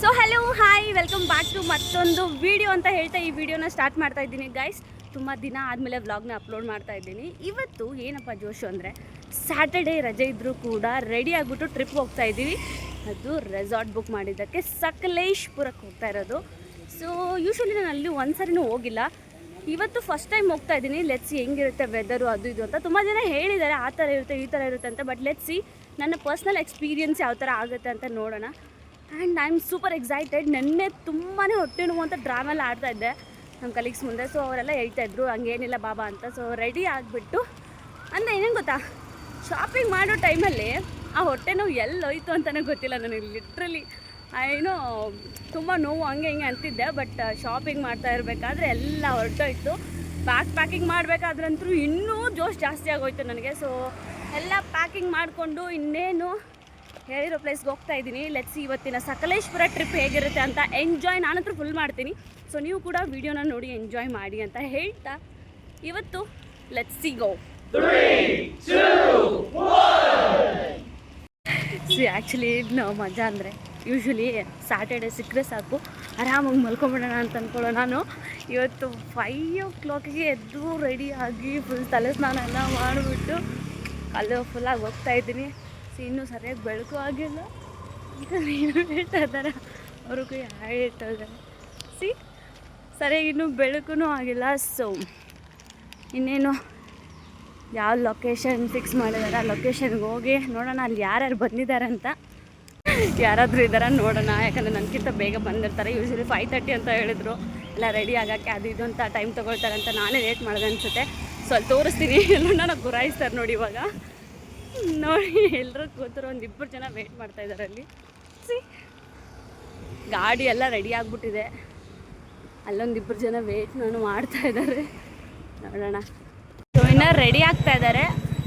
So hello hi welcome back to ಮತ್ತೊಂದು video ಅಂತ ಹೇಳ್ತಾ ಈ ವಿಡಿಯೋನ ಸ್ಟಾರ್ಟ್ ಮಾಡ್ತಾ ಇದ್ದೀನಿ ಗೈಸ್. ತುಂಬ ದಿನ ಆದಮೇಲೆ ವ್ಲಾಗ್ನ ಅಪ್ಲೋಡ್ ಮಾಡ್ತಾ ಇದ್ದೀನಿ. ಇವತ್ತು ಏನಪ್ಪ ಜೋಶು ಅಂದರೆ ಸ್ಯಾಟರ್ಡೇ ರಜೆ ಇದ್ದರೂ ಕೂಡ ರೆಡಿ ಆಗಿಬಿಟ್ಟು ಟ್ರಿಪ್ ಹೋಗ್ತಾ ಇದ್ದೀವಿ. ಅದು ರೆಸಾರ್ಟ್ ಬುಕ್ ಮಾಡಿದ್ದಕ್ಕೆ ಸಕಲೇಶ್ಪುರಕ್ಕೆ ಹೋಗ್ತಾ ಇರೋದು. ಸೊ ಯೂಶ್ವಲಿ ನಾನು ಅಲ್ಲಿ ಒಂದು ಸರಿನೂ ಹೋಗಿಲ್ಲ, ಇವತ್ತು ಫಸ್ಟ್ ಟೈಮ್ ಹೋಗ್ತಾ ಇದ್ದೀನಿ. ಲೆಟ್ಸಿ ಹೆಂಗಿರುತ್ತೆ ವೆದರು ಅದು ಇದು ಅಂತ ತುಂಬ ಜನ ಹೇಳಿದ್ದಾರೆ, ಆ ಥರ ಇರುತ್ತೆ ಈ ಥರ ಇರುತ್ತೆ ಅಂತ. ಬಟ್ ಲೆಟ್ಸಿ ನನ್ನ ಪರ್ಸ್ನಲ್ ಎಕ್ಸ್ಪೀರಿಯನ್ಸ್ ಯಾವ ಥರ ಆಗುತ್ತೆ ಅಂತ ನೋಡೋಣ. And I am super excited. ನೆನ್ನೆ ತುಂಬಾ ಹೊಟ್ಟೆ ನೋವು ಅಂತ ಡ್ರಾಮೆಲ್ಲ ಆಡ್ತಾಯಿದ್ದೆ ನಮ್ಮ ಕಲೀಗ್ಸ್ ಮುಂದೆ. ಸೊ ಅವರೆಲ್ಲ ಹೇಳ್ತಾಯಿದ್ರು ಹಂಗೇನಿಲ್ಲ ಬಾಬಾ ಅಂತ. ಸೊ ರೆಡಿ ಆಗಿಬಿಟ್ಟು ಅಂದರೆ ಏನೇನು ಗೊತ್ತಾ, ಶಾಪಿಂಗ್ ಮಾಡೋ ಟೈಮಲ್ಲಿ ಆ ಹೊಟ್ಟೆ ನೋವು ಎಲ್ಲೋಯ್ತು ಅಂತಲೇ ಗೊತ್ತಿಲ್ಲ ನನಗೆ. ಲಿಟ್ರಲಿ ಏನೋ ತುಂಬ ನೋವು ಹಂಗೆ ಹಿಂಗೆ ಅಂತಿದ್ದೆ. ಬಟ್ ಶಾಪಿಂಗ್ ಮಾಡ್ತಾ ಇರಬೇಕಾದ್ರೆ ಎಲ್ಲ ಹೊರಟೋಯ್ತು. ಪ್ಯಾಕಿಂಗ್ ಮಾಡಬೇಕಾದ್ರಂತೂ ಇನ್ನೂ ಜೋಶ್ ಜಾಸ್ತಿ ಆಗೋಯ್ತು ನನಗೆ. ಸೊ ಎಲ್ಲ ಪ್ಯಾಕಿಂಗ್ ಮಾಡಿಕೊಂಡು ಇನ್ನೇನು ಹೇಳಿರೋ ಪ್ಲೇಸ್ಗೆ ಹೋಗ್ತಾ ಇದ್ದೀನಿ. ಲೆಟ್ಸಿ ಇವತ್ತಿನ ಸಕಲೇಶ್ಪುರ ಟ್ರಿಪ್ ಹೇಗಿರುತ್ತೆ ಅಂತ ಎಂಜಾಯ್ ನಾನಂತೂ ಫುಲ್ ಮಾಡ್ತೀನಿ. ಸೊ ನೀವು ಕೂಡ ವಿಡಿಯೋನ ನೋಡಿ ಎಂಜಾಯ್ ಮಾಡಿ ಅಂತ ಹೇಳ್ತಾ ಇವತ್ತು ಲೆಟ್ಸಿ ಗೋ. ಆ್ಯಕ್ಚುಲಿ ಮಜಾ ಅಂದರೆ ಯೂಶ್ವಲಿ ಸ್ಯಾಟರ್ಡೆ ಸಿಕ್ಕರೆ ಸಾಕು ಆರಾಮಾಗಿ ಮಲ್ಕೊಂಬಿಡೋಣ ಅಂತ ಅಂದ್ಕೊಳ್ಳೋ ನಾನು. ಇವತ್ತು 5 o'clock ಎದ್ದು ರೆಡಿಯಾಗಿ ಫುಲ್ ತಲೆ ಸ್ನಾನ ಎಲ್ಲ ಮಾಡಿಬಿಟ್ಟು ಅಲ್ಲಿ ಫುಲ್ಲಾಗಿ ಹೋಗ್ತಾಯಿದ್ದೀನಿ. ಇನ್ನೂ ಸರಿಯಾಗಿ ಬೆಳಕು ಆಗಿಲ್ಲ. ಈಗ ಏನು ಹೇಳ್ತಾ ಇದ್ದಾರೆ ಅವ್ರಿಗೂ ಹೇಳ್ತಾ ಇದ್ದಾರೆ ಸರಿಯಾಗಿ ಇನ್ನೂ ಬೆಳಕು ಆಗಿಲ್ಲ. ಸೊ ಇನ್ನೇನು ಯಾವ ಲೊಕೇಶನ್ ಫಿಕ್ಸ್ ಮಾಡಿದ್ದಾರೆ ಆ ಲೊಕೇಶನ್ಗೆ ಹೋಗಿ ನೋಡೋಣ ಅಲ್ಲಿ ಯಾರ್ಯಾರು ಬಂದಿದ್ದಾರೆ ಅಂತ. ಯಾರಾದರೂ ಇದ್ದಾರ ನೋಡೋಣ, ಯಾಕಂದರೆ ನನಗಿಂತ ಬೇಗ ಬಂದಿರ್ತಾರೆ. ಯೂಶ್ವಲಿ 5:30 ಅಂತ ಹೇಳಿದ್ರು. ಎಲ್ಲ ರೆಡಿ ಆಗೋಕ್ಕೆ ಅದು ಇದು ಅಂತ ಟೈಮ್ ತೊಗೊಳ್ತಾರೆ ಅಂತ ನಾನೇ ಲೇಟ್ ಮಾಡಿದೆ ಅನಿಸುತ್ತೆ. ಸೊ ಅಲ್ಲಿ ತೋರಿಸ್ತೀನಿ, ಎಲ್ಲರೂ ನನಗೆ ಗುರಾಯಿಸ್ತಾರೆ ನೋಡಿ. ಇವಾಗ ನೋಡಿ ಎಲ್ಲರೂ ಕೂತರು, ಒಂದು 2 ಜನ ವೆಯ್ಟ್ ಮಾಡ್ತಾಯಿದ್ದಾರೆ ಅಲ್ಲಿ. ಗಾಡಿ ಎಲ್ಲ ರೆಡಿ ಆಗಿಬಿಟ್ಟಿದೆ, ಅಲ್ಲೊಂದು 2 ಜನ ವೆಯ್ಟ್ ಮಾಡ್ತಾಯಿದ್ದಾರೆ. ನೋಡೋಣ. ಸೊ ಇನ್ನೂ ರೆಡಿ ಆಗ್ತಾ ಇದ್ದಾರೆ.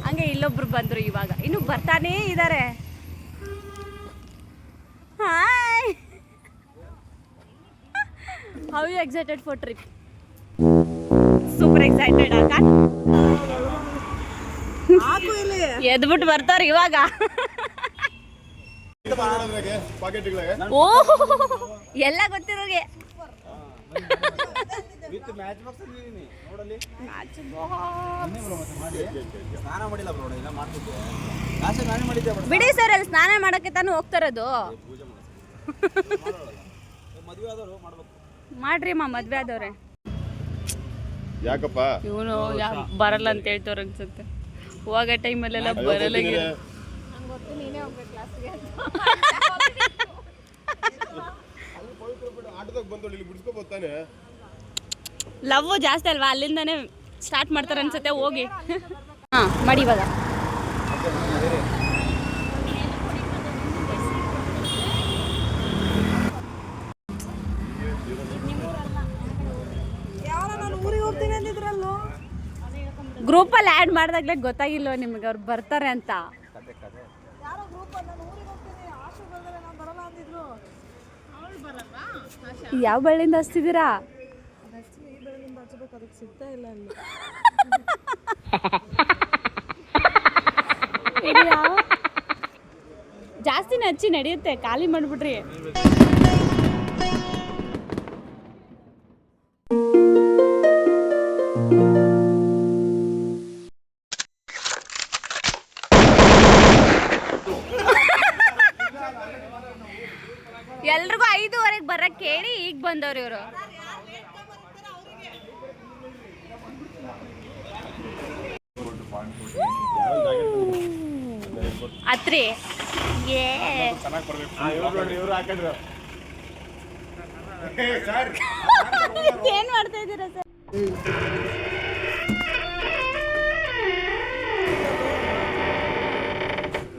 ಹಂಗೆ ಇಲ್ಲೊಬ್ರು ಬಂದರು, ಇವಾಗ ಇನ್ನೂ ಬರ್ತಾನೇ ಇದ್ದಾರೆ. Hi, how you excited for trip? Super excited ಆಗ ಎದ್ಬಿಟ್ಟು ಬರ್ತಾರ ಇವಾಗ. ಓಹ್ ಎಲ್ಲ ಗೊತ್ತಿರೋಗೆ. ಬಿಡಿ ಸರ್, ಅಲ್ಲಿ ಸ್ನಾನ ಮಾಡಕ್ಕೆ ತಾನು ಹೋಗ್ತಾರದು. ಮಾಡ್ರಿ ಅಮ್ಮ, ಮದ್ವೆ ಆದವ್ರೆ. ಯಾಕಪ್ಪ ಇವನು ಬರಲ್ಲ ಅಂತ ಹೇಳ್ತವ್ರ ಅನ್ಸುತ್ತೆ. ಹೋಗೋ ಟೈಮಲ್ಲೆಲ್ಲ ಬರಲ್ಲ. ಲವ್ ಜಾಸ್ತಿ ಅಲ್ವಾ, ಅಲ್ಲಿಂದಾನೆ ಸ್ಟಾರ್ಟ್ ಮಾಡ್ತಾರೆ ಅನ್ಸುತ್ತೆ. ಹೋಗಿ ಹಾಂ ಮಾಡಿ ಇವಾಗ. ಗ್ರೂಪಲ್ಲಿ ಆ್ಯಡ್ ಮಾಡಿದಾಗಲೇ ಗೊತ್ತಾಗಿಲ್ವ ನಿಮಗೆ ಅವ್ರು ಬರ್ತಾರೆ ಅಂತ? ಯಾವ ಬಳ್ಳಿಂದ ಹಚ್ತಿದ್ದೀರಾ? ಜಾಸ್ತಿನ ಹಚ್ಚಿ ನಡೆಯುತ್ತೆ, ಖಾಲಿ ಮಾಡಿಬಿಡ್ರಿ. ಎಲ್ರಿಗೂ 5:15 ಬರಕ್ಕೆ ಹೇಳಿ ಈಗ ಬಂದವ್ರು ಇವರು. ಅತ್ರಿ ಏನ್ ಮಾಡ್ತಾ ಇದ್ದೀರಾ ಸರ್?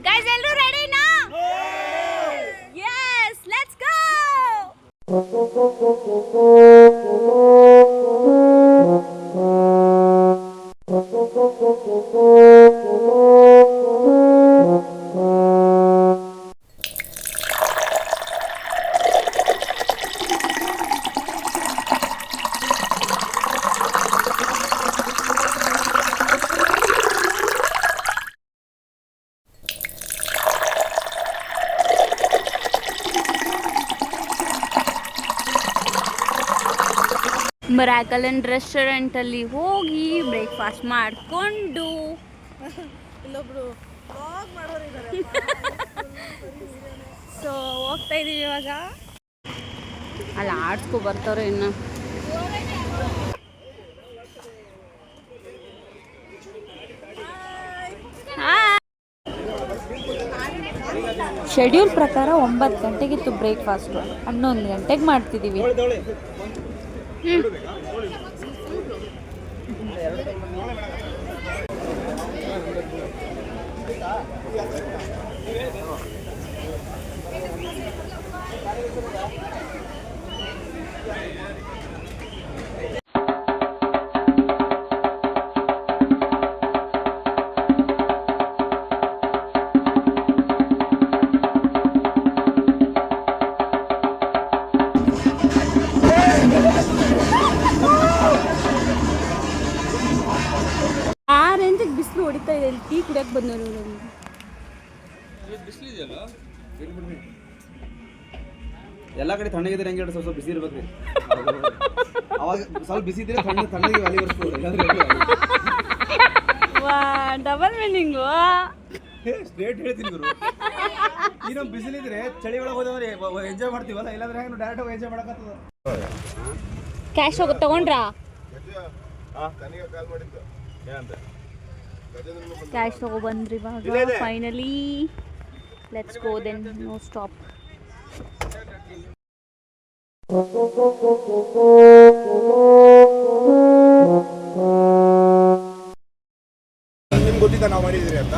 ಗೈಸ್ ಎಲ್ಲರೂ ರೆಡಿನಾ? Yes, let's go. ಮಿರಾಕಲ್ ರೆಸ್ಟೋರೆಂಟಲ್ಲಿ ಹೋಗಿ ಬ್ರೇಕ್ಫಾಸ್ಟ್ ಮಾಡಿಕೊಂಡು ಇಲ್ಲೊಬ್ರು ಸೊ ಹೋಗ್ತಾ ಇದೀವಿ ಇವಾಗ. ಅಲ್ಲಿ ಆಡ್ಸ್ಕೊ ಬರ್ತಾರೆ ಇನ್ನು. ಶೆಡ್ಯೂಲ್ ಪ್ರಕಾರ 9 ಗಂಟೆಗಿತ್ತು ಬ್ರೇಕ್ಫಾಸ್ಟು, 11 ಗಂಟೆಗೆ ಮಾಡ್ತಿದ್ದೀವಿ. ಬಿಸಿಲು ಹೊಡಿತಾ ಇದೆ. ಇಲ್ಲಿ ಟೀ ಕುಡಿಯಕ್ಕೆ ಬಂದವರು ಎಲ್ಲ ಕಡೆ ತಣ್ಣಗಿದ್ರೆ ಹೆಂಗೆ ಸ್ವಲ್ಪ ಬಿಸಿ ಇರ್ಬೇಕ್ರಿ. ಅವಾಗ ಸ್ವಲ್ಪ ಬಿಸಿ ಇದ್ರೆ ತಣ್ಣಗೆ ಅಲ್ಲಿ ಬರ್ಸ್ಬೋದು. ಡಬಲ್ ಮೀನಿಂಗು ಸ್ಟ್ರೇಟ್ ಹೇಳ್ತೀನಿ ಗುರು. ಈ ನಮ್ಮ ಬಿಸಿಲಿದ್ರೆ ಚಳಿ ಒಳಗೆ ಹೋದ್ರೆ ಎಂಜಾಯ್ ಮಾಡ್ತೀವಲ್ಲ, ಇಲ್ಲಾಂದ್ರೆ ಹೆಂಗೆ ಡೈರೆಕ್ಟ್ ಹೋಗಿ ಎಂಜಾಯ್ ಮಾಡಕತ್ತದ. ಕ್ಯಾಶ್ ಹೋಗಿ ತಗೊಂಡ್ರಾ? ಕ್ಯಾಶ್ ತಗೊಬಂದ್ರಿ ಇವಾಗ finally. Let's go then, no stop. ನಿಮ್ಗೆ ಗೊತ್ತಿದ್ದ ನಾವು ಮಾಡಿದ್ರಿ ಅಂತ.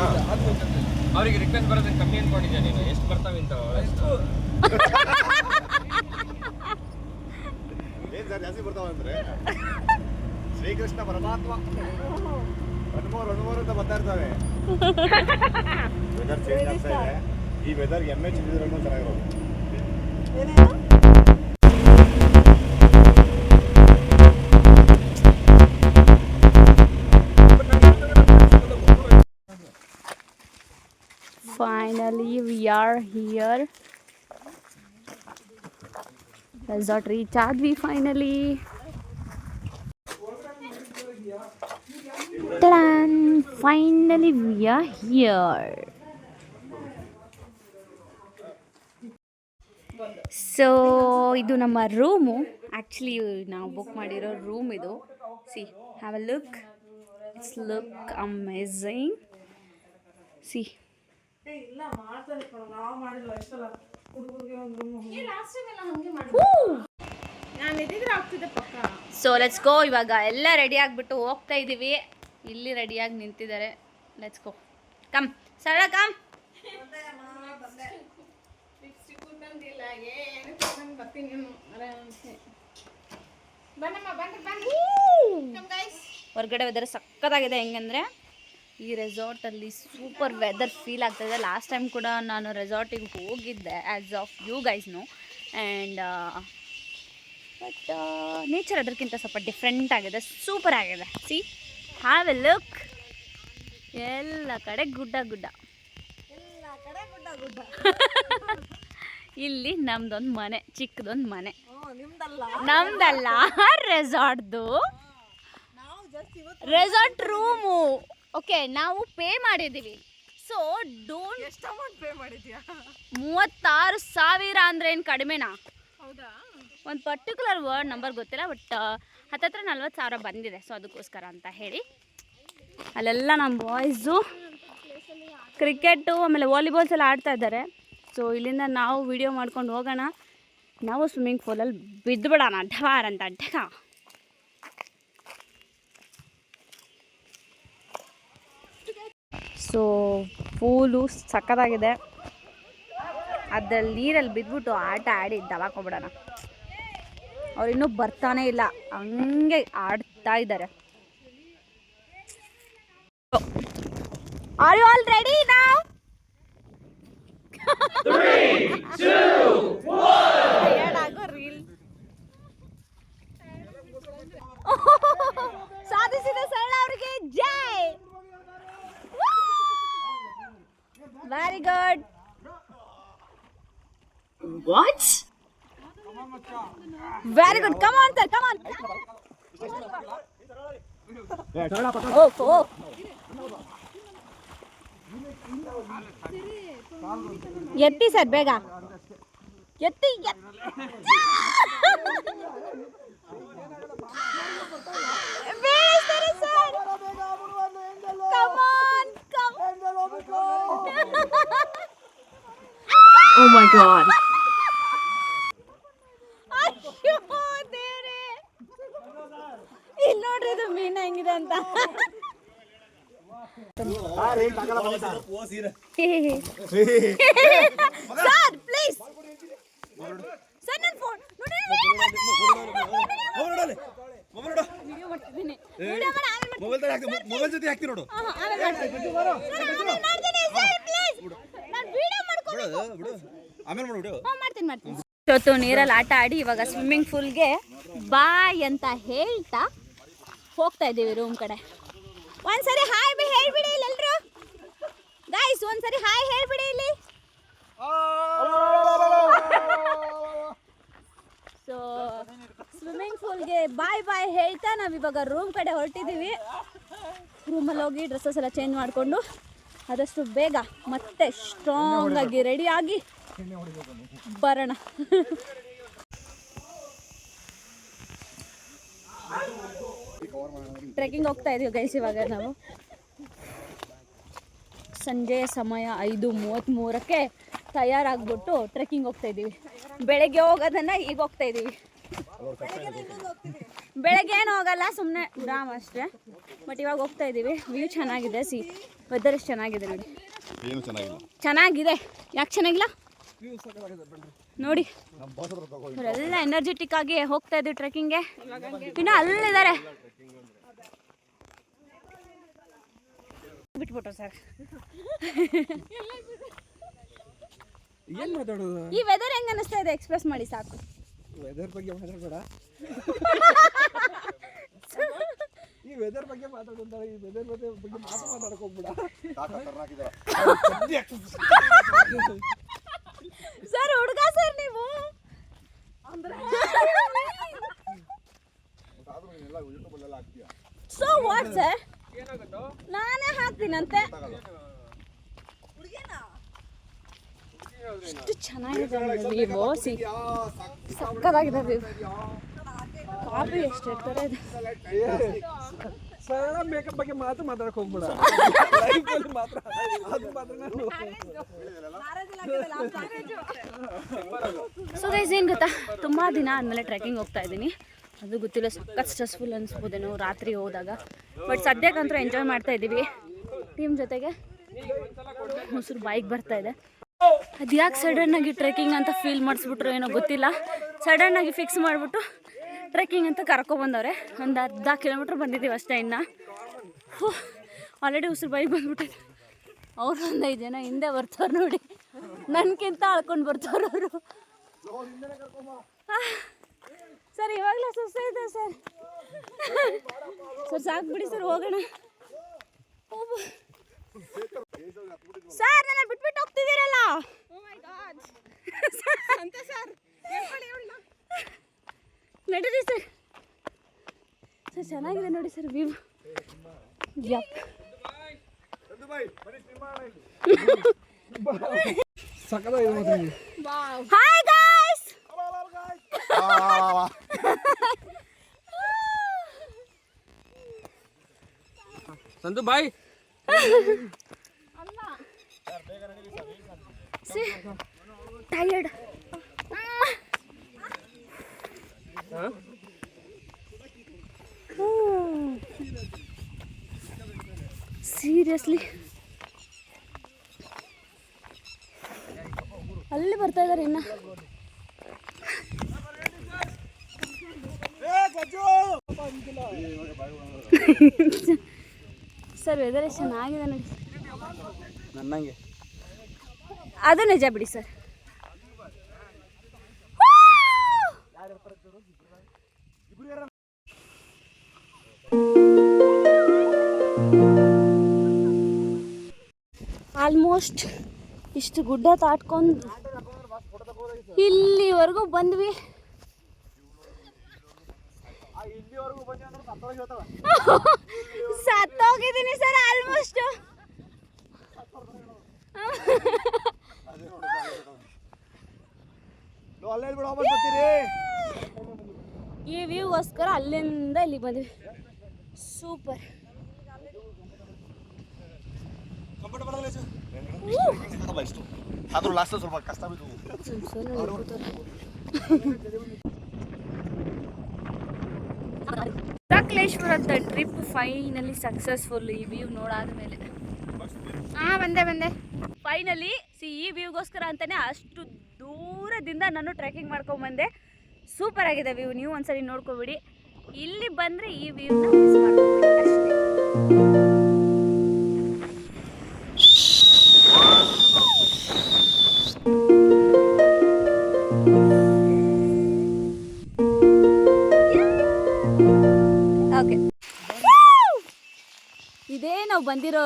ಅವ್ರಿಗೆ ರಿಕ್ವೆಸ್ಟ್ ಬರೋದಕ್ಕೆ ಕಮ್ಮಿ ಅನ್ಕೊಂಡಿದ್ದೆ ನೀನು. ಎಷ್ಟು ಬರ್ತಾವೆ ಇಂತ ಏನ್ ಸರ್ ಜಾಸ್ತಿ ಬರ್ತಾವ ಅಂದ್ರೆ ಶ್ರೀಕೃಷ್ಣ ಪರಮಾತ್ಮ ಹನುಮೂರು ಅಂತ ಬರ್ತಾ ಇರ್ತವೆ. ವೆದರ್ ಚೇಂಜ್ ಆಗ್ತಾ ಇದೆ. ಈ ವೆದರ್ ಎಮ್ಮೆ ಚಿಂತಿದ್ರೂ ಚೆನ್ನಾಗಿರೋದು. Finally we are here. Resort reach ಆದ್ವಿ finally. Finally we are here. So ಇದು ನಮ್ಮ ರೂಮು. ಆ್ಯಕ್ಚುಲಿ ನಾವು ಬುಕ್ ಮಾಡಿರೋ ರೂಮ್ ಇದು. See, have a look. It's look amazing. See, so let's go. ಇವಾಗ ಎಲ್ಲ ರೆಡಿ ಆಗಿಬಿಟ್ಟು ಹೋಗ್ತಾ ಇದ್ದೀವಿ. ಇಲ್ಲಿ ರೆಡಿಯಾಗಿ ನಿಂತಿದ್ದಾರೆ. Let's go. Come Sarala, come. ಹೊರಗಡೆ ವೆದರ್ ಸಕ್ಕತ್ತಾಗಿದೆ. ಹೆಂಗಂದರೆ ಈ ರೆಸಾರ್ಟಲ್ಲಿ ಸೂಪರ್ ವೆದರ್ ಫೀಲ್ ಆಗ್ತಾಯಿದೆ. ಲಾಸ್ಟ್ ಟೈಮ್ ಕೂಡ ನಾನು ರೆಸಾರ್ಟಿಗೆ ಹೋಗಿದ್ದೆ, as of you guys know. And but nature ಅದಕ್ಕಿಂತ ಸ್ವಲ್ಪ ಡಿಫ್ರೆಂಟ್ ಆಗಿದೆ, ಸೂಪರ್ ಆಗಿದೆ. C, have a look. ಎಲ್ಲ ಕಡೆ ಗುಡ್ಡ ಗುಡ್ಡ. ಇಲ್ಲಿ ನಮ್ದೊಂದು ಮನೆ, ಚಿಕ್ಕದೊಂದು ಮನೆ. ನಮ್ದಲ್ಲ, ರೆಸಾರ್ಟ್ದು. Resort room. ಓಕೆ, ನಾವು ಪೇ ಮಾಡಿದ್ದೀವಿ. So don't. ಎಷ್ಟು ಅಮೌಂಟ್ ಪೇ ಮಾಡಿದ್ಯಾ? 36,000 ಅಂದರೆ ಏನು ಕಡಿಮೆನಾ? ಹೌದಾ? ಒಂದು ಪರ್ಟಿಕ್ಯುಲರ್ ವರ್ಡ್ ನಂಬರ್ ಗೊತ್ತಿಲ್ಲ, ಬಟ್ ಹತ್ತತ್ರ 40,000 ಬಂದಿದೆ. ಸೊ ಅದಕ್ಕೋಸ್ಕರ ಅಂತ ಹೇಳಿ ಅಲ್ಲೆಲ್ಲ ನಮ್ಮ ಬಾಯ್ಸು ಕ್ರಿಕೆಟು ಆಮೇಲೆ ವಾಲಿಬಾಲ್ಸ್ ಎಲ್ಲ ಆಡ್ತಾ ಇದ್ದಾರೆ. ಸೊ ಇಲ್ಲಿಂದ ನಾವು ವಿಡಿಯೋ ಮಾಡ್ಕೊಂಡು ಹೋಗೋಣ. ನಾವು ಸ್ವಿಮ್ಮಿಂಗ್ ಪೂಲಲ್ಲಿ ಬಿದ್ದುಬಿಡೋಣ ಢವಾರ್ ಅಂತ ಢಗ. ಸೊ ಪೂಲು ಸಕ್ಕತ್ತಾಗಿದೆ. ಅದ್ರಲ್ಲಿ ನೀರಲ್ಲಿ ಬಿದ್ದುಬಿಟ್ಟು ಆಟ ಆಡಿ ದವಾಕೊಂಬಿಡೋಣ. ಅವ್ರು ಇನ್ನೂ ಬರ್ತಾನೆ ಇಲ್ಲ, ಹಂಗೆ ಆಡ್ತಾ ಇದ್ದಾರೆ. Are you all ready now? 3, 2, 1 reel ಸಾಧಿಸಿದ ಸರಳ ಅವರಿಗೆ ಜೈ. Very good. What? Very good, come on sir, come on. ಎತ್ತಿ ಸರ್, ಬೇಗ ಎತ್ತಿ. Sir, come on, come. Oh my god. ಅಯ್ಯೋ ದೇವ್ರೇ, ಇಲ್ಲಿ ನೋಡ್ರಿ ಇದು ಮೀನು ಹೆಂಗಿದೆ ಅಂತ. ಸರ್ ಪ್ಲೀಸ್ ಸರ್, ನನ್ನ ಫೋನ್ ನೋಡಿ, ವಿಡಿಯೋ ಮಾಡ್ತಿದ್ದೀನಿ. ಮೊಬೈಲ್ ಜೊತೆ ಹಾಕ್ತಿ ನೋಡು. ಆಮೇಲೆ ಮಾಡು. ಇವತ್ತು ನೀರಲ್ಲಿ ಆಟ ಆಡಿ ಇವಾಗ ಸ್ವಿಮ್ಮಿಂಗ್ ಪೂಲ್ಗೆ ಬಾಯ್ ಅಂತ ಹೇಳ್ತಾ ಹೋಗ್ತಾ ಇದ್ದೀವಿ ರೂಮ್ ಕಡೆ. ಒಂದ್ಸರಿ ಹಾಯ್ ಹೇಳ್ಬಿಡಿ ಇಲ್ಲಿ ಎಲ್ರು ಗೈಸ್, ಒಂದ್ಸರಿ ಹಾಯ್ ಹೇಳ್ಬಿಡಿ ಇಲ್ಲಿ. ಸೊ ಸ್ವಿಮ್ಮಿಂಗ್ ಪೂಲ್ಗೆ ಬಾಯ್ ಹೇಳ್ತಾ ನಾವಿವಾಗ ರೂಮ್ ಕಡೆ ಹೊರಟಿದ್ದೀವಿ. ರೂಮಲ್ಲಿ ಹೋಗಿ ಡ್ರೆಸ್ಸಸ್ ಎಲ್ಲ ಚೇಂಜ್ ಮಾಡಿಕೊಂಡು ಆದಷ್ಟು ಬೇಗ ಮತ್ತೆ ಸ್ಟ್ರಾಂಗ್ ಆಗಿ ರೆಡಿ ಆಗಿ ಬರೋಣ. ಟ್ರೆಕ್ಕಿಂಗ್ ಹೋಗ್ತಾ ಇದೀವಿ ಗೈಸ್. ಇವಾಗ ನಾವು ಸಂಜೆ ಸಮಯ 5:33ಕ್ಕೆ ತಯಾರಾಗ್ಬಿಟ್ಟು ಟ್ರೆಕ್ಕಿಂಗ್ ಹೋಗ್ತಾ ಇದ್ದೀವಿ. ಬೆಳಗ್ಗೆ ಹೋಗೋದನ್ನ ಈಗ ಹೋಗ್ತಾ ಇದ್ದೀವಿ. ಬೆಳಗ್ಗೆ ಏನು ಹೋಗಲ್ಲ, ಸುಮ್ಮನೆ ಡ್ರಾಮ್ ಅಷ್ಟೇ. ಬಟ್ ಇವಾಗ ಹೋಗ್ತಾ ಇದ್ದೀವಿ. ವ್ಯೂ ಚೆನ್ನಾಗಿದೆ, ವೆದರ್ ಎಷ್ಟು ಚೆನ್ನಾಗಿದೆ ನೋಡಿ. ಏನು ಚೆನ್ನಾಗಿಲ್ಲ. ಚೆನ್ನಾಗಿದೆ, ಯಾಕೆ ಚೆನ್ನಾಗಿಲ್ಲ ನೋಡಿ. ಅವರೆಲ್ಲ ಎನರ್ಜೆಟಿಕ್ ಆಗಿ ಹೋಗ್ತಾ ಇದ್ದೀವಿ ಟ್ರೆಕ್ಕಿಂಗ್ಗೆ. ಇನ್ನು ಅಲ್ಲಿದ್ದಾರೆ, ಬಿಟ್ಬಿಟ್ರು ಸರ್. ಏನ್ ಮಾತಾಡೋದು? ಈ ವೆದರ್ ಹೆಂಗ ಅನಿಸ್ತಾ ಇದೆ ಎಕ್ಸ್ಪ್ರೆಸ್ ಮಾಡಿ ಸಾಕು. ವೆದರ್ ಬಗ್ಗೆ ಮಾತಾಡಬೇಡ. ಈ ವೆದರ್ ಬಗ್ಗೆ ಮಾತಾಡ್ಕೊಂತಾರೆ, ಈ ವೆದರ್ ಬಗ್ಗೆ ಮಾತಾಡಕ್ ಹೋಗ್ಬಿಡ. ಸರ್ ಹುಡುಗ ಸರ್ ನೀವು. ಸೊ ವಾಟ್ ಸರ್, ನಾನೇ ಹಾಕ್ತೀನಂತೆ. ಎಷ್ಟು ಚೆನ್ನಾಗಿದೆ ವ್ಯೂ, ಸಕ್ಕತ್ತಾಗಿದೆ ವ್ಯೂ. ಕಾಫಿ ಎಷ್ಟು ಇರ್ತಾರೆ ಇದು. ಸರಳ ಮೇಕಪ್ ಬಗ್ಗೆ ಮಾತಾಡಕ್ ಹೋಗ್ಬಿಡ. ಸೊ ಗೈಸ್, ಏನು ಗೊತ್ತಾ, ತುಂಬ ದಿನ ಆದಮೇಲೆ ಟ್ರೆಕ್ಕಿಂಗ್ ಹೋಗ್ತಾ ಇದ್ದೀನಿ. ಅದು ಗೊತ್ತಿಲ್ಲ, ಸಖತ್ ಸ್ಟ್ರೆಸ್ಫುಲ್ ಅನಿಸ್ಬೋದೇನೋ ರಾತ್ರಿ ಹೋದಾಗ. ಬಟ್ ಸದ್ಯಕ್ಕಂತೂ ಎಂಜಾಯ್ ಮಾಡ್ತಾ ಇದ್ದೀವಿ ಟೀಮ್ ಜೊತೆಗೆ. ಮೊಸರು ಬೈಕ್ ಬರ್ತಾ ಇದೆ. ಅದು ಯಾಕೆ ಸಡನ್ನಾಗಿ ಟ್ರೆಕ್ಕಿಂಗ್ ಅಂತ ಫೀಲ್ ಮಾಡಿಸ್ಬಿಟ್ರು ಏನೋ ಗೊತ್ತಿಲ್ಲ. ಸಡನ್ನಾಗಿ ಫಿಕ್ಸ್ ಮಾಡಿಬಿಟ್ಟು ಟ್ರೆಕ್ಕಿಂಗ್ ಅಂತ ಕರ್ಕೊಬಂದವ್ರೆ. ಒಂದು 10 ಕಿಲೋಮೀಟ್ರ್ ಬಂದಿದ್ದೀವಿ ಅಷ್ಟೇ. ಇನ್ನು ಆಲ್ರೆಡಿ ಉಸಿರು ಬೈಕ್ ಬಂದ್ಬಿಟ್ಟಿದೆ. ಅವ್ರು ಒಂದು 5 ಜನ ಹಿಂದೆ ಬರ್ತಾವ್ರು ನೋಡಿ, ನನಗಿಂತ ಅಳ್ಕೊಂಡು ಬರ್ತಾವ್ರು ಅವರು. ಸರ್ ಇವಾಗಲೇ ಸುಸ್ತ ಇದೆ ಸರ್. ಸರ್ ಸಾಕು ಬಿಡಿ ಸರ್, ಹೋಗೋಣ. ಸರ್ ನನ್ನ ಬಿಟ್ಬಿಟ್ಟು ಹೋಗ್ತಿದ್ದೀರಲ್ಲ. ನಡೀರಿ ಸರ್. ಸರ್ ಚೆನ್ನಾಗಿದೆ ನೋಡಿ sir view. Yup, hi guys. Santhu boy. Tired. Seriously ಅಲ್ಲಿ ಬರ್ತಾ ಇದ್ದಾರೆ ಇನ್ನ. ಸರ್ ವೆದರ್ ಎಷ್ಟು ಚೆನ್ನಾಗಿದೆ ನೋಡಿ. ನನ್ನಂಗೆ ಅದು ನಿಜ ಬಿಡಿ ಸರ್. ಆಲ್ಮೋಸ್ಟ್ ಇಷ್ಟು ಗುಡ್ಡ ದಾಟ್ಕೊಂಡು ಇಲ್ಲಿವರೆಗೂ ಬಂದ್ವಿ. ಇಲ್ಲಿವರೆಗೂ ಬಂದಿ ಅಂದ್ರೆ ಸತ್ತೋಗಿ ಹೇಳ್ತಾವ. ಸತ್ತೋಗಿದ್ದೀನಿ ಸರ್ ಆಲ್ಮೋಸ್ಟ್. ಅಲ್ಲೇ ಬಿಡು ವಾಪಸ್ ಬರ್ತೀರಿ. ಈ ವ್ಯೂಗೋಸ್ಕರ ಅಲ್ಲಿಂದ ಇಲ್ಲಿ ಬಂದ್ವಿ. ಸೂಪರ್. ಆದ್ರೂ ಲಾಸ್ಟ್ ಸ್ವಲ್ಪ ಕಷ್ಟ ಬಿದ್ದು. ಸಕಲೇಶ್ವರದ ಟ್ರಿಪ್ ಫೈನಲಿ ಸಕ್ಸಸ್ಫುಲ್. ಈ ವ್ಯೂ ನೋಡಾದ್ಮೇಲೆ ಬಂದೆ ಫೈನಲಿ. ಈ ವ್ಯೂಗೋಸ್ಕರ ಅಂತಾನೆ ಅಷ್ಟು ದೂರದಿಂದ ನಾನು ಟ್ರೆಕಿಂಗ್ ಮಾಡ್ಕೊಂಡ್ಬಂದೆ. ಸೂಪರ್ ಆಗಿದೆ ವ್ಯೂ. ನೀವು ಒಂದ್ಸರಿ ನೋಡ್ಕೊಬಿಡಿ. ಇಲ್ಲಿ ಬಂದರೆ ಈ ವ್ಯೂನ ಮಿಸ್ ಮಾಡ್ಕೊಬೇಡಿ ಅಷ್ಟೇ. ಓಕೆ, ಇದೇ ನಾವು ಬಂದಿರೋ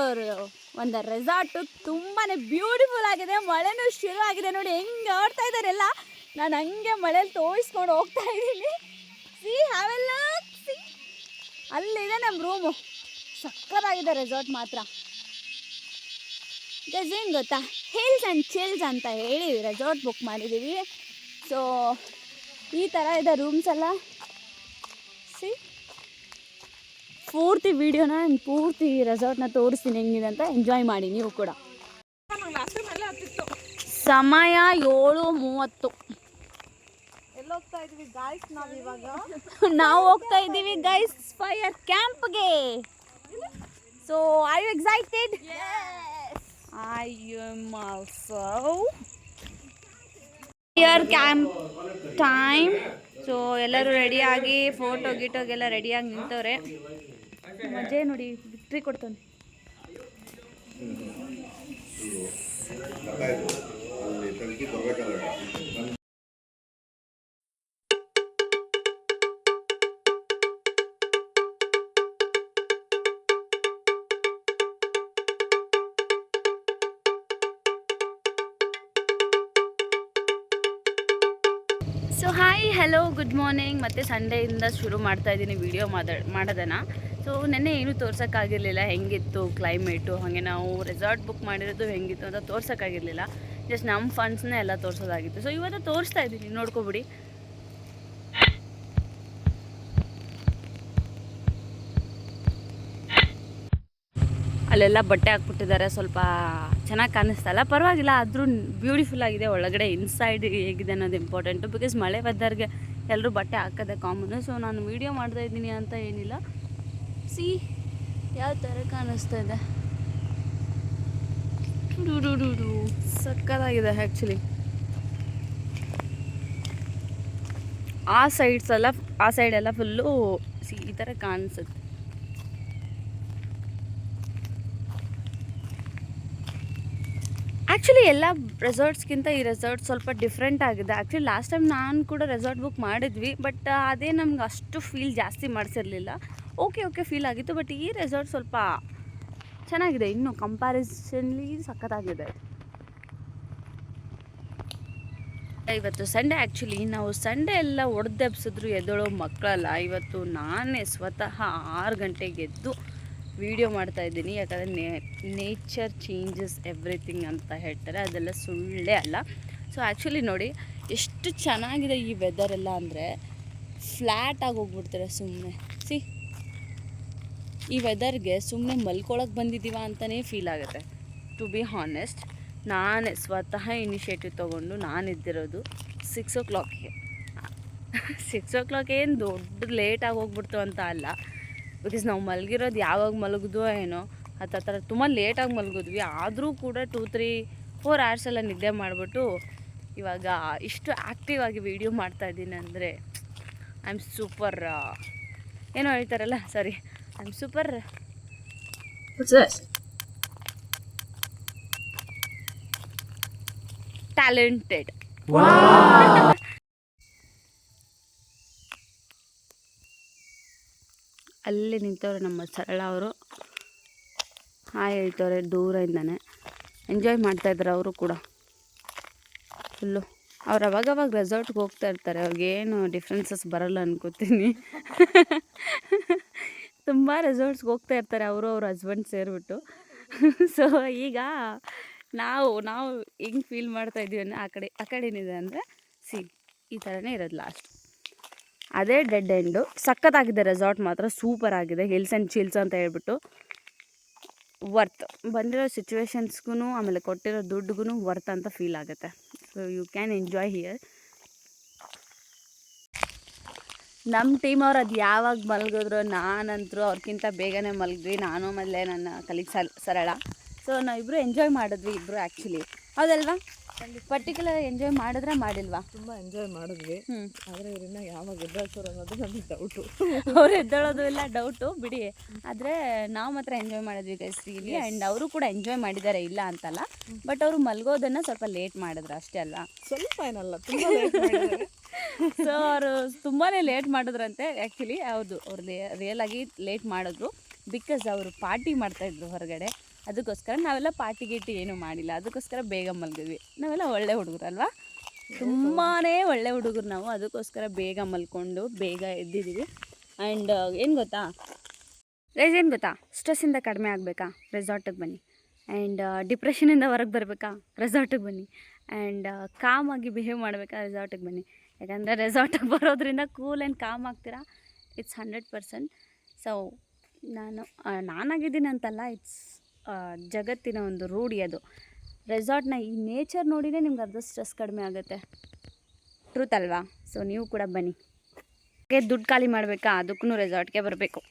ಒಂದು ರೆಸಾರ್ಟು. ತುಂಬಾ ಬ್ಯೂಟಿಫುಲ್ ಆಗಿದೆ. ಮಳೆನೂ ಶುರು ಆಗಿದೆ ನೋಡಿ ಹೆಂಗೆ ಆಡ್ತಾ ಇದ್ದಾರೆಲ್ಲ. ನಾನು ಹಂಗೆ ಮಳೇಲಿ ತೋರಿಸ್ಕೊಂಡು ಹೋಗ್ತಾ ಇದ್ದೀನಿ. ಅಲ್ಲಿದೆ ನಮ್ಮ ರೂಮು. ಸಕ್ಕತ್ತಾಗಿದೆ ರೆಸಾರ್ಟ್ ಮಾತ್ರ. ಏನು ಗೊತ್ತಾ, ಹಿಲ್ಸ್ ಆ್ಯಂಡ್ ಚಿಲ್ಸ್ ಅಂತ ಹೇಳಿ ರೆಸಾರ್ಟ್ ಬುಕ್ ಮಾಡಿದ್ದೀವಿ. ಸೊ ಈ ಥರ ಇದೆ ರೂಮ್ಸ್ ಎಲ್ಲ. ಪೂರ್ತಿ ವೀಡಿಯೋನ ಪೂರ್ತಿ ರೆಸಾರ್ಟ್ನ ತೋರಿಸ್ತೀನಿ ಹೆಂಗಿದೆ ಅಂತ. ಎಂಜಾಯ್ ಮಾಡಿ ನೀವು ಕೂಡ. ಸಮಯ 7:30. ಎಲ್ಲೋಗ್ತಾ ಇದೀವಿ ಗಾಯ್ಸ್ ನಾವಿವಾಗ? ನಾವು ಹೋಗ್ತಾ ಇದ್ದೀವಿ ಗೈಸ್ ಫೈರ್ ಕ್ಯಾಂಪ್ಗೆ. So are you excited? I am also. Fire camp time. So ಎಲ್ಲರೂ ರೆಡಿಯಾಗಿ ಫೋಟೋಗೆಲ್ಲ ರೆಡಿಯಾಗಿ ನಿಂತವ್ರೆ. ಮಜೆ ನೋಡಿ, ವಿಕ್ಟ್ರಿ ಕೊಡ್ತಾನೆ. So hi, hello, good morning. ಮತ್ತು ಸಂಡೇಯಿಂದ ಶುರು ಮಾಡ್ತಾ ಇದ್ದೀನಿ ವೀಡಿಯೋ ಮಾಡೋದನ್ನು. ಸೊ ನೆನ್ನೆ ಏನೂ ತೋರ್ಸೋಕ್ಕಾಗಿರಲಿಲ್ಲ ಹೆಂಗಿತ್ತು ಕ್ಲೈಮೇಟು, ಹಾಗೆ ನಾವು ರೆಸಾರ್ಟ್ ಬುಕ್ ಮಾಡಿರೋದು ಹೆಂಗಿತ್ತು ಅಂತ ತೋರ್ಸೋಕ್ಕಾಗಿರಲಿಲ್ಲ. ಜಸ್ಟ್ ನಮ್ಮ ಫಂಡ್ಸ್ನೇ ಎಲ್ಲ ತೋರಿಸೋದಾಗಿತ್ತು. ಸೊ ಇವತ್ತು ತೋರಿಸ್ತಾ ಇದ್ದೀನಿ, ನೋಡ್ಕೊಬಿಡಿ. ಅಲ್ಲೆಲ್ಲ ಬಟ್ಟೆ ಹಾಕ್ಬಿಟ್ಟಿದ್ದಾರೆ. ಸ್ವಲ್ಪ ಚೆನ್ನಾಗಿ ಕಾಣಿಸ್ತಲ್ಲ, ಪರವಾಗಿಲ್ಲ. ಆದರೂ ಬ್ಯೂಟಿಫುಲ್ ಆಗಿದೆ. ಒಳಗಡೆ ಇನ್ಸೈಡ್ ಹೇಗಿದೆ ಅನ್ನೋದು ಇಂಪಾರ್ಟೆಂಟು. ಬಿಕಾಸ್ ಮಳೆ ವೆದರ್ಗೆ ಎಲ್ಲರೂ ಬಟ್ಟೆ ಹಾಕೋದೆ ಕಾಮನು. ಸೊ ನಾನು ವೀಡಿಯೋ ಮಾಡ್ತಾ ಇದ್ದೀನಿ ಅಂತ ಏನಿಲ್ಲ. ಯಾವ ಥರ ಕಾಣಿಸ್ತಾ ಇದೆ. ಸಕ್ಕತ್ತಾಗಿದೆ ಆ್ಯಕ್ಚುಲಿ. ಆ ಸೈಡೆಲ್ಲ ಫುಲ್ಲು ಈ ಥರ ಕಾಣಿಸುತ್ತೆ. ಆ್ಯಕ್ಚುಲಿ ಎಲ್ಲ ರೆಸಾರ್ಟ್ಸ್ಗಿಂತ ಈ ರೆಸಾರ್ಟ್ ಸ್ವಲ್ಪ ಡಿಫ್ರೆಂಟ್ ಆಗಿದೆ. ಆ್ಯಕ್ಚುಲಿ ಲಾಸ್ಟ್ ಟೈಮ್ ನಾನು ಕೂಡ ರೆಸಾರ್ಟ್ ಬುಕ್ ಮಾಡಿದ್ವಿ, ಬಟ್ ಅದೇ ನಮ್ಗೆ ಅಷ್ಟು ಫೀಲ್ ಜಾಸ್ತಿ ಮಾಡಿಸಿರಲಿಲ್ಲ. ಓಕೆ ಫೀಲ್ ಆಗಿತ್ತು. ಬಟ್ ಈ ರೆಸಾರ್ಟ್ ಸ್ವಲ್ಪ ಚೆನ್ನಾಗಿದೆ, ಇನ್ನು ಕಂಪ್ಯಾರಿಸನ್ಲಿ ಸಖತ್ತಾಗಿದೆ. ಇವತ್ತು ಸಂಡೇ. ಆ್ಯಕ್ಚುಲಿ ನಾವು ಸಂಡೇ ಎಲ್ಲ ಒಡೆದೆಬ್ಸಿದ್ರು ಎದ್ದೋಳೋ ಮಕ್ಕಳಲ್ಲ. ಇವತ್ತು ನಾನೇ ಸ್ವತಃ 6 ಗಂಟೆಗೆ ಎದ್ದು ವೀಡಿಯೋ ಮಾಡ್ತಾಯಿದ್ದೀನಿ. ಯಾಕಂದರೆ ನೇಚರ್ ಚೇಂಜಸ್ ಎವ್ರಿಥಿಂಗ್ ಅಂತ ಹೇಳ್ತಾರೆ, ಅದೆಲ್ಲ ಸುಳ್ಳೇ ಅಲ್ಲ. ಸೊ ಆ್ಯಕ್ಚುಲಿ ನೋಡಿ ಎಷ್ಟು ಚೆನ್ನಾಗಿದೆ ಈ ವೆದರೆಲ್ಲ ಅಂದರೆ ಫ್ಲ್ಯಾಟಾಗಿ ಹೋಗ್ಬಿಡ್ತಾರೆ ಸುಮ್ಮನೆ. ಈ ವೆದರ್ಗೆ ಸುಮ್ಮನೆ ಮಲ್ಕೊಳಕ್ಕೆ ಬಂದಿದ್ದೀವ ಅಂತಲೇ ಫೀಲ್ ಆಗುತ್ತೆ. ಟು ಬಿ ಹಾನೆಸ್ಟ್, ನಾನೇ ಸ್ವತಃ ಇನಿಷಿಯೇಟಿವ್ ತೊಗೊಂಡು ನಾನು ಇದ್ದಿರೋದು 6 o'clockಗೆ. 6 o'clock ಏನು ದೊಡ್ಡ ಲೇಟಾಗಿ ಹೋಗ್ಬಿಡ್ತು ಅಂತ ಅಲ್ಲ. ಬಿಕಾಸ್ ನಾವು ಮಲಗಿರೋದು ಯಾವಾಗ ಮಲಗಿದ್ವೋ ಏನೋ ಆ ಥರ ತುಂಬ ಲೇಟಾಗಿ ಮಲಗಿದ್ವಿ. ಆದರೂ ಕೂಡ 2-3-4 hours ಎಲ್ಲ ನಿದ್ದೆ ಮಾಡಿಬಿಟ್ಟು ಇವಾಗ ಇಷ್ಟು ಆ್ಯಕ್ಟಿವ್ ಆಗಿ ವೀಡಿಯೋ ಮಾಡ್ತಾಯಿದ್ದೀನಿ ಅಂದರೆ ಐ ಆಮ್ ಸೂಪರ್. ಏನೋ ಹೇಳ್ತಾರಲ್ಲ, ಸಾರಿ, ಐ ಆಮ್ ಸೂಪರ್. ಟ್ಯಾಲೆಂಟೆಡ್. ಅಲ್ಲಿ ನಿಂತವ್ರೆ ನಮ್ಮ ಸರಳ ಅವರು. ಹಾಯ್ ಹೇಳ್ತವ್ರೆ ದೂರದಿಂದಾನೆ. ಎಂಜಾಯ್ ಮಾಡ್ತಾಯಿದ್ದಾರೆ ಅವರು ಕೂಡ ಫುಲ್ಲು. ಅವ್ರು ಅವಾಗವಾಗ ರೆಸಾರ್ಟ್ಗೆ ಹೋಗ್ತಾ ಇರ್ತಾರೆ, ಅವ್ರಿಗೇನು ಡಿಫ್ರೆನ್ಸಸ್ ಬರಲ್ಲ ಅನ್ಕೋತೀನಿ. ತುಂಬ ರೆಸಾರ್ಟ್ಸ್ಗೆ ಹೋಗ್ತಾ ಇರ್ತಾರೆ ಅವರು ಅವ್ರ ಹಸ್ಬೆಂಡ್ ಸೇರಿಬಿಟ್ಟು. ಸೊ ಈಗ ನಾವು ಹೆಂಗೆ ಫೀಲ್ ಮಾಡ್ತಾ ಇದ್ದೀವಿ ಅಂದರೆ ಆ ಕಡೆ ಏನಿದೆ ಅಂದರೆ ಈ ಥರನೇ ಇರೋದು ಲಾಸ್ಟ್. ಅದೇ ಡೆಡ್ ಎಂಡು. ಸಖತ್ತಾಗಿದೆ ರೆಸಾರ್ಟ್ ಮಾತ್ರ, ಸೂಪರ್ ಆಗಿದೆ. ಹಿಲ್ಸ್ ಆ್ಯಂಡ್ ಚಿಲ್ಸ್ ಅಂತ ಹೇಳ್ಬಿಟ್ಟು ವರ್ತ್. ಬಂದಿರೋ ಸಿಚುವೇಶನ್ಸ್ಗೂ ಆಮೇಲೆ ಕೊಟ್ಟಿರೋ ದುಡ್ಡುಗೂ ವರ್ತ್ ಅಂತ ಫೀಲ್ ಆಗುತ್ತೆ. So you can enjoy here. ನಮ್ಮ ಟೀಮ್ ಅವ್ರು ಅದು ಯಾವಾಗ ಮಲಗಿದ್ರು, ನಾನಂತರೂ ಅವ್ರಿಗಿಂತ ಬೇಗನೆ ಮಲಗಿದ್ವಿ, ನಾನು ಆಮೇಲೆ ನನ್ನ ಕಲೀಗ್ ಸರಳ. ಸೊ ನಾವಿಬ್ಬರು ಎಂಜಾಯ್ ಮಾಡಿದ್ವಿ ಇಬ್ಬರು ಆ್ಯಕ್ಚುಲಿ, ಹೌದಲ್ವಾ? ಪರ್ಟಿಕ್ಯುಲರ್ ಎಂಜಾಯ್ ಮಾಡಿದ್ರೆ ಮಾಡಿಲ್ವಾ? ತುಂಬ ಎಂಜಾಯ್ ಮಾಡಿದ್ವಿ. ಆದರೆ ಇವರಿನ್ನ ಯಾವಾಗ ಎದ್ದೇಳ್ತಾರೆ ಅನ್ನೋದು ನನಗೆ ಡೌಟು. ಅವ್ರು ಎದ್ದೇಳೋದು ಇಲ್ಲ ಡೌಟು ಬಿಡಿ, ಆದರೆ ನಾವು ಮಾತ್ರ ಎಂಜಾಯ್ ಮಾಡಿದ್ವಿ ಗೈಸ್ ರೀಲಿ. ಆ್ಯಂಡ್ ಅವರು ಕೂಡ ಎಂಜಾಯ್ ಮಾಡಿದ್ದಾರೆ, ಇಲ್ಲ ಅಂತಲ್ಲ. ಬಟ್ ಅವರು ಮಲಗೋದನ್ನು ಸ್ವಲ್ಪ ಲೇಟ್ ಮಾಡಿದ್ರು ಅಷ್ಟೇ ಅಲ್ವಾ? ಸ್ವಲ್ಪ ಏನಲ್ಲ, ತುಂಬ ಲೇಟ್ ಮಾಡಿದ್ದಾರೆ. ಸೊ ಅವರು ತುಂಬಾ ಲೇಟ್ ಮಾಡಿದ್ರಂತೆ. ಆ್ಯಕ್ಚುಲಿ ಹೌದು, ಅವ್ರು ರಿಯಲಾಗಿ ಲೇಟ್ ಮಾಡಿದ್ರು. ಬಿಕಾಸ್ ಅವರು ಪಾರ್ಟಿ ಮಾಡ್ತಾಯಿದ್ರು ಹೊರಗಡೆ. ಅದಕ್ಕೋಸ್ಕರ ನಾವೆಲ್ಲ ಪಾರ್ಟಿ ಗೀಟಿ ಏನೂ ಮಾಡಿಲ್ಲ, ಅದಕ್ಕೋಸ್ಕರ ಬೇಗ ಮಲಗಿದ್ವಿ. ನಾವೆಲ್ಲ ಒಳ್ಳೆ ಹುಡುಗರು ಅಲ್ವಾ, ತುಂಬಾ ಒಳ್ಳೆ ಹುಡುಗರು ನಾವು. ಅದಕ್ಕೋಸ್ಕರ ಬೇಗ ಮಲ್ಕೊಂಡು ಬೇಗ ಎದ್ದಿದ್ದೀವಿ. ಆ್ಯಂಡ್ ಏನು ಗೊತ್ತಾ ಸ್ಟ್ರೆಸ್ಸಿಂದ ಕಡಿಮೆ ಆಗಬೇಕಾ, ರೆಸಾರ್ಟಿಗೆ ಬನ್ನಿ. ಆ್ಯಂಡ್ ಡಿಪ್ರೆಷನಿಂದ ಹೊರಗೆ ಬರಬೇಕಾ, ರೆಸಾರ್ಟಿಗೆ ಬನ್ನಿ. ಆ್ಯಂಡ್ ಕಾಮಾಗಿ ಬಿಹೇವ್ ಮಾಡಬೇಕಾ, ರೆಸಾರ್ಟಿಗೆ ಬನ್ನಿ. ಯಾಕಂದರೆ ರೆಸಾರ್ಟಿಗೆ ಬರೋದ್ರಿಂದ ಕೂಲ್ ಆ್ಯಂಡ್ ಕಾಮ್ ಆಗ್ತೀರಾ, ಇಟ್ಸ್ 100%. ಸೊ ನಾನಾಗಿದ್ದೀನಿ ಅಂತಲ್ಲ, ಇಟ್ಸ್ ಜಗತ್ತಿನ ಒಂದು ರೂಢಿ ಅದು. ರೆಸಾರ್ಟ್ನ ಈ ನೇಚರ್ ನೋಡಿನೇ ನಿಮ್ಗೆ ಅರ್ಧ ಸ್ಟ್ರೆಸ್ ಕಡಿಮೆ ಆಗುತ್ತೆ, ಟ್ರೂತ್ ಅಲ್ವಾ? ಸೊ ನೀವು ಕೂಡ ಬನ್ನಿ. ದುಡ್ಡು ಖಾಲಿ ಮಾಡಬೇಕಾ, ಅದಕ್ಕೂ ರೆಸಾರ್ಟ್ಗೆ ಬರಬೇಕು.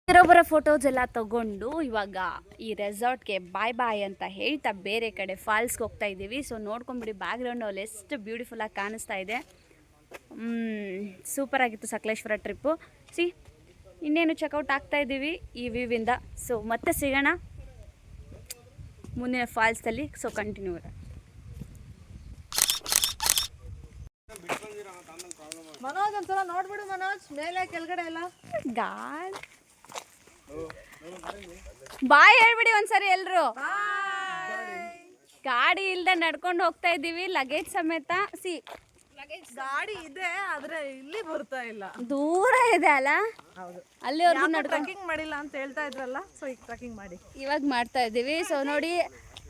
ಇರೋಬ್ಬರ ಫೋಟೋಸ್ ಎಲ್ಲ ತೊಗೊಂಡು ಇವಾಗ ಈ ರೆಸಾರ್ಟ್ಗೆ ಬಾಯ್ ಅಂತ ಹೇಳ್ತಾ ಬೇರೆ ಕಡೆ ಫಾಲ್ಸ್ಗೆ ಹೋಗ್ತಾ ಇದ್ದೀವಿ. ಸೊ ನೋಡ್ಕೊಂಬಿಡಿ ಬ್ಯಾಕ್ಗ್ರೌಂಡ್ ಅಲ್ಲಿ ಎಷ್ಟು ಬ್ಯೂಟಿಫುಲ್ಲಾಗಿ ಕಾಣಿಸ್ತಾ ಇದೆ. ಸೂಪರಾಗಿತ್ತು ಸಕಲೇಶ್ವರ ಟ್ರಿಪ್ಪು. ಇನ್ನೇನು ಚೆಕ್ಔಟ್ ಆಗ್ತಾ ಇದ್ದೀವಿ ಈ ವ್ಯೂವಿಂದ. ಸೊ ಮತ್ತೆ ಸಿಗೋಣ ಮುಂದಿನ ಫಾಲ್ಸಲ್ಲಿ. So continue. ಮನೋಜ್ ಒಂದ್ಸಲ ನೋಡ್ಬಿಡು ಮನೋಜ್, ಮೇಲೆ ಕೆಳಗಡೆ ಎಲ್ಲ ಬಾಯ್ ಹೇಳ್ಬಿಡಿ ಒಂದ್ಸರಿ ಎಲ್ರು. ಗಾಡಿ ಇಲ್ದೆ ನಡ್ಕೊಂಡು ಹೋಗ್ತಾ ಇದ್ದೀವಿ, ಲಗೇಜ್ ಸಮೇತ. ಗಾಡಿ ಇದೆ ಆದ್ರೆ ಇಲ್ಲಿ ಬರ್ತಾ ಇಲ್ಲ, ದೂರ ಇದೆ ಅಲ್ಲ. ಹೌದು, ಅಲ್ಲಿವರೆಗೂ ಟ್ರೆಕ್ಕಿಂಗ್ ಮಾಡಿಲ್ಲ ಅಂತ ಹೇಳ್ತಾ ಇದ್ರಲ್ಲ, ಸೊ ಈಗ ಟ್ರೆಕ್ಕಿಂಗ್ ಮಾಡಿ ಇವಾಗ ಮಾಡ್ತಾ ಇದ್ದೀವಿ. ಸೊ ನೋಡಿ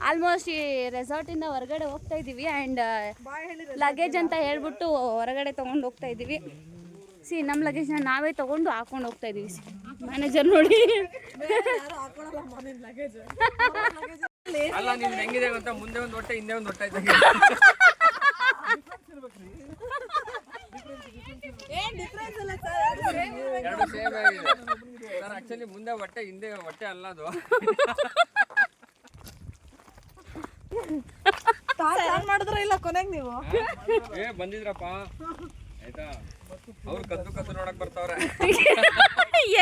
ಆಲ್ಮೋಸ್ಟ್ ಈ ರೆಸಾರ್ಟಿಂದ ಹೊರಗಡೆ ಹೋಗ್ತಾ ಇದ್ದೀವಿ. ಆ್ಯಂಡ್ ಲಗೇಜ್ ಅಂತ ಹೇಳ್ಬಿಟ್ಟು ಹೊರಗಡೆ ತೊಗೊಂಡು ಹೋಗ್ತಾ ಇದ್ದೀವಿ. ನಮ್ಮ ಲಗೇಜ್ನ ನಾವೇ ತೊಗೊಂಡು ಹಾಕೊಂಡು ಹೋಗ್ತಾ ಇದ್ದೀವಿ. ಮ್ಯಾನೇಜರ್ ನೋಡಿ ಅಲ್ಲ ನಿಮ್ದು ಹೆಂಗಿದೆ ಗೊತ್ತಾ, ಮುಂದೆ ಒಂದು ಹೊಟ್ಟೆ ಹಿಂದೆ ಒಂದು ಹೊಟ್ಟೆ ಇದ್ದಂಗೆ. ಎರಡು ಸೇಮ್ ಆಗಿದೆ ಸರ್. ಆಕ್ಚುಲಿ ಮುಂದೆ ಹೊಟ್ಟೆ ಹಿಂದೆ ಹೊಟ್ಟೆ ಅಲ್ಲ ಅದು. ಮಾಡಿದ್ರೆ ಇಲ್ಲ ಕೊನೆಗೆ ನೀವು ಬಂದಿದ್ರಪ್ಪ ಆಯ್ತಾ, ಅವ್ರು ಕದ್ದು ನೋಡಕ್ ಬರ್ತಾವ್ರೆ.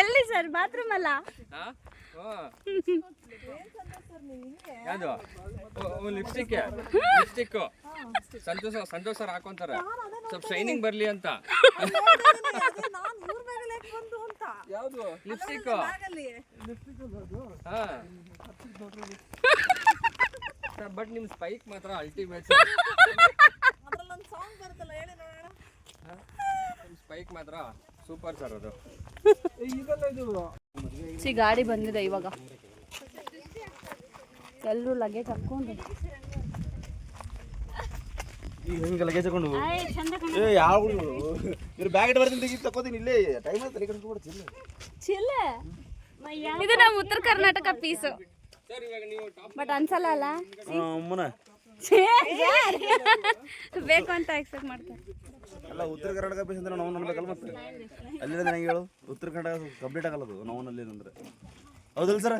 ಎಲ್ಲಿ ಸರ್? ಬಾತ್ರೂಮ್ ಅಲ್ಲ. ಯಾವುದು ಲಿಪ್ಸ್ಟಿಕ್ ಸಂತೋಷ್ ಸರ್ ಹಾಕೊಂತಾರೆ, ಸ್ವಲ್ಪ ಶೈನಿಂಗ್ ಬರ್ಲಿ ಅಂತ. ಯಾವುದು ಲಿಪ್ಸ್ಟಿಕ್? ಬಟ್ ನಿಮ್ ಸ್ಪೈಕ್ ಮಾತ್ರ ಅಲ್ಟಿಮೇಟ್. ಸ್ಪೈಕ್ ಮಾತ್ರ ಸೂಪರ್ ಸರ್ ಅದು. ಗಾಡಿ ಬಂದಿದೆ ಇವಾಗ, ಎಲ್ಲರೂ ಲಗೇಜ್ ಹಾಕೊಂಡು ಲಗೇಜ್ ಹಾಕೊಂಡು ಯಾವ ಬ್ಯಾಗ್ ಬರ್ತೀನಿ ತಗೋತೀನಿ ಇಲ್ಲೇ ಟೈಮ್ ಚಿಲ್ಲ. ಇದು ನಮ್ಮ ಉತ್ತರ ಕರ್ನಾಟಕ ಪೀಸು, ಬಟ್ ಅನ್ಸಲ್ಲ ಅಲ್ಲ. ಬೇಕು ಅಂತ ಎಕ್ಸ್ಪೆಕ್ಟ್ ಮಾಡ್ತಾರೆ. ಅಲ್ಲ ಉತ್ತರ ಕರ್ನಾಟಕ ಪೀಸ್ ಅಂದ್ರೆ ನಾವು ನೋಡ್ಬೇಕಲ್ಲ, ಮತ್ತೆ ಅಲ್ಲಿ ನಂಗೆ ಹೇಳು ಉತ್ತರ ಕರ್ನಾಟಕ ಕಂಪ್ಲೀಟ್ ಆಗಲ್ಲ ಅದು ನೋವನಲ್ಲಿ ಅಂದ್ರೆ, ಹೌದಲ್ಲ ಸರ್?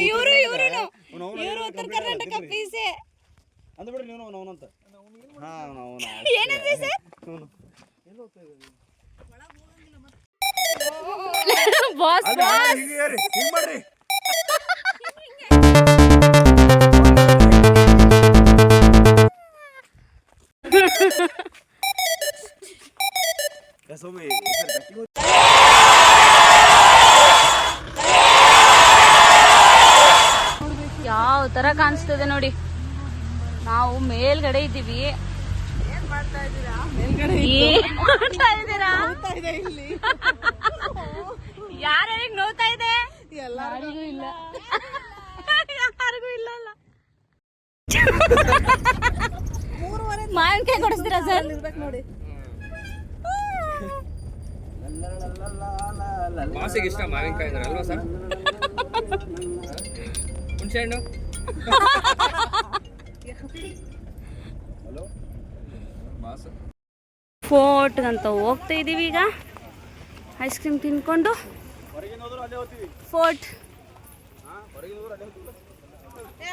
ಇವರು ಉತ್ತರ ಕರ್ನಾಟಕ ಪೀಸೆ ಅಂದ್ಬಿಡ್ರಿ ನೀವು ನೋವನಂತ. ಹಾ ನಾವು ಬಾಸ್ ಹಿಂಗ್ ಮಾಡ್ರಿ. ಯಾವ ತರ ಕಾಣಿಸ್ತದೆ ನೋಡಿ. ನಾವು ಮೇಲ್ಗಡೆ ಇದ್ದೀವಿ, ಮೇಲ್ಗಡೆ ಏನ್ ನೋಡ್ತಾ ಇದ್ದೀರಾ? ಹೋಗ್ತಾ ಇದೆ ಇಲ್ಲಿ ಯಾರ್ಯಾರಿಗೆ ನೋಡ್ತಾ ಇದೆ? ಎಲ್ಲರಿಗೂ ಇಲ್ಲ. ಯಾರಿಗೂ ಇಲ್ಲ ಅಲ್ಲ. ಮಾವಿನಕಾಯಿ ಕೊಡಿಸ್ತೀರಾ ಸರ್? ಇರ್ಬೇಕು ನೋಡಿ. ಮಾಸಿಗೆ ಇಷ್ಟ ಮಾವಿನಕಾಯಿ ಅಂದ್ರೆ ಅಲ್ವಾ ಸರ್? ಹುಣಸೆ ಹಣ್ಣು ಮಾಸು ಫೋರ್ಟ್ಗಂತ ಹೋಗ್ತಾ ಇದೀವಿ ಈಗ. ಐಸ್ ಕ್ರೀಮ್ ತಿನ್ಕೊಂಡು ಫೋರ್ಟ್.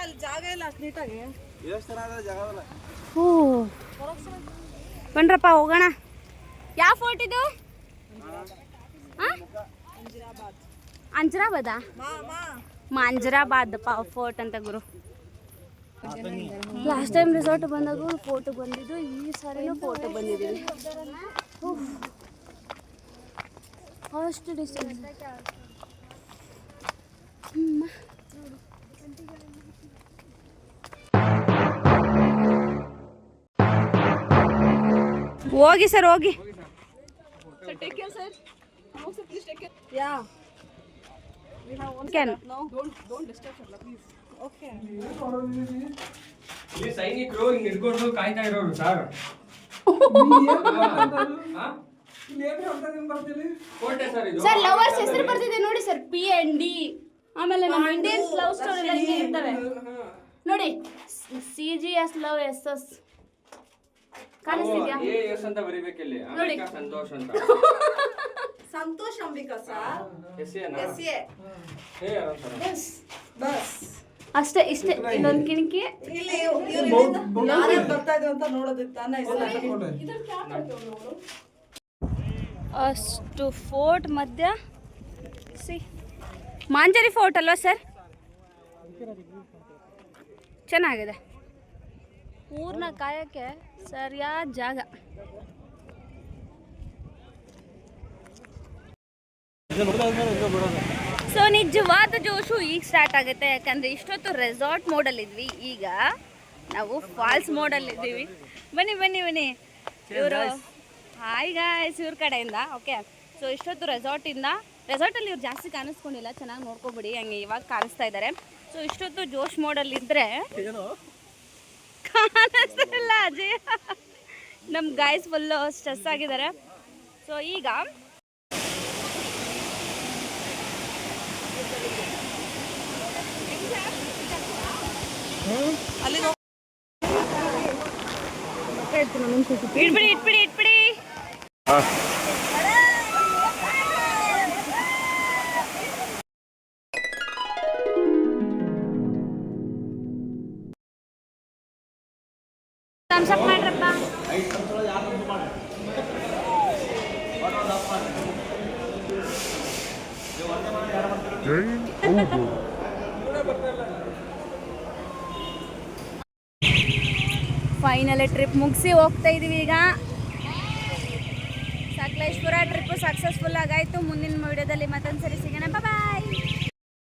ಅಲ್ಲಿ ಜಾಗ ಇಲ್ಲ ಅಷ್ಟು ನೀಟಾಗಿ. ಓ ಬನ್ರಪ್ಪ ಹೋಗೋಣ. ಯಾವ ಫೋರ್ಟ್ ಇದು? ಅಂಜರಾಬಾದ? ಮಾಂಜರಾಬಾದ್ ಫೋರ್ಟ್ ಅಂತ ಗುರು. ಲಾಸ್ಟ್ ಟೈಮ್ ರಿಸಾರ್ಟ್ ಬಂದಾಗ ಫೋಟೋ ಬಂದಿದ್ದು, ಈ ಸಾರಿನೂ ಫೋಟೋ ಬಂದಿದ್ದೀವಿ. ಅಷ್ಟು ಡಿಸ್ಟೆನ್ಸ್. ಹೋಗಿ ಸರ್ ಹೋಗಿ. Yeah. Can. No, don't disturb her, please. Okay. ಇಲ್ಲಿ ಸೈನಿಕರು ಹಿಂಗ್ ಹಿಡ್ಕೊಂಡು ಕಾಯ್ತಾ ಇರೋರು ಸರ್. ಕೋಟೆ ಸರ್ ಇದು. ಸರ್ ಲವರ್ಸ್ ಹೆಸರು ಬರ್ತಿದೆ ನೋಡಿ ಸರ್, P&D. ಆಮೇಲೆ ನಮ್ಮ ಇಂಡಿಯನ್ಸ್ ಲವ್ ಸ್ಟೋರಿ ಎಲ್ಲ ಹಿಂಗೆ ಇರ್ತವೆ ನೋಡಿ. CGS love SS ಕಾಣಿಸ್ತಿದ್ಯಾ? AS ಅಂತ ಬರಿಬೇಕಿಲ್ಲಿ. ನೋಡಿ. ಅಂಬಿಕಾ ಸಂತೋಷ್ ಅಂತ. ಸಂತೋಷ್ ಅಂಬಿಕಾ ಸರ್. SA ನಾ? SA. ಯಾರು ಸರ್? ಬಸ್. ಅಷ್ಟೇ ಇಷ್ಟೇ. ಇಲ್ಲೊಂದು ಕಿಣಕಿ. ಇಲ್ಲಿ ಇವ್ರು ಯಾರ್ಯಾರು ಬರ್ತಾ ಇದ್ರು ಅಂತ ನೋಡೋದಿತ್ತು ತಾನೇ. ಅಷ್ಟು ಫೋರ್ಟ್ ಮಧ್ಯ ಸಿ ಮಾಂಜರಿ ಫೋರ್ಟ್ ಅಲ್ವಾ ಸರ್? ಚೆನ್ನಾಗಿದೆ. ಊರ್ನ ಕಾಯಕ್ಕೆ ಸರಿಯಾದ ಜಾಗ. ಸೊ ನಿಜವಾದ ಜೋಶು ಈಗ ಸ್ಟಾರ್ಟ್ ಆಗುತ್ತೆ, ಯಾಕಂದರೆ ಇಷ್ಟೊತ್ತು ರೆಸಾರ್ಟ್ ಮೋಡಲ್ಲಿದ್ವಿ, ಈಗ ನಾವು ಫಾಲ್ಸ್ ಮೋಡಲ್ಲಿದ್ದೀವಿ. ಬನ್ನಿ ಬನ್ನಿ ಬನ್ನಿ. ಇವರು ಹಾಯ್ ಗಾಯ್ಸ್ ಇವ್ರ ಕಡೆಯಿಂದ. ಓಕೆ, ಸೊ ಇಷ್ಟೊತ್ತು ರೆಸಾರ್ಟಲ್ಲಿ ಇವ್ರು ಜಾಸ್ತಿ ಕಾಣಿಸ್ಕೊಂಡಿಲ್ಲ, ಚೆನ್ನಾಗಿ ನೋಡ್ಕೊಬಿಡಿ. ಹಂಗೆ ಇವಾಗ ಕಾಣಿಸ್ತಾ ಇದ್ದಾರೆ. ಸೊ ಇಷ್ಟೊತ್ತು ಜೋಶ್ ಮೋಡಲ್ಲಿದ್ದರೆ ಕಾಣಿಸ್ತಿಲ್ಲ ಅಜಯ್. ನಮ್ಮ ಗಾಯ್ಸ್ ಫುಲ್ಲು ಸ್ಟ್ರೆಸ್ ಆಗಿದ್ದಾರೆ. ಸೊ ಈಗ ಇಟ್ಬಿಡಿ. ಥಮ್ಸ್ ಅಪ್ ಮಾಡ್ರಪ್ಪ. ಫೈನಲಿ ಟ್ರಿಪ್ ಮುಗಿಸಿ ಹೋಗ್ತಾ ಇದೀವಿ ಈಗ. ಸಕಲೇಶ್ಪುರ ಟ್ರಿಪ್ ಸಕ್ಸಸ್ಫುಲ್ ಆಗಾಯ್ತು. ಮುಂದಿನ ವಿಡಿಯೋದಲ್ಲಿ ಮತ್ತೊಂದು ಸರಿ ಸಿಗೋಣ. ಬಾಯ್.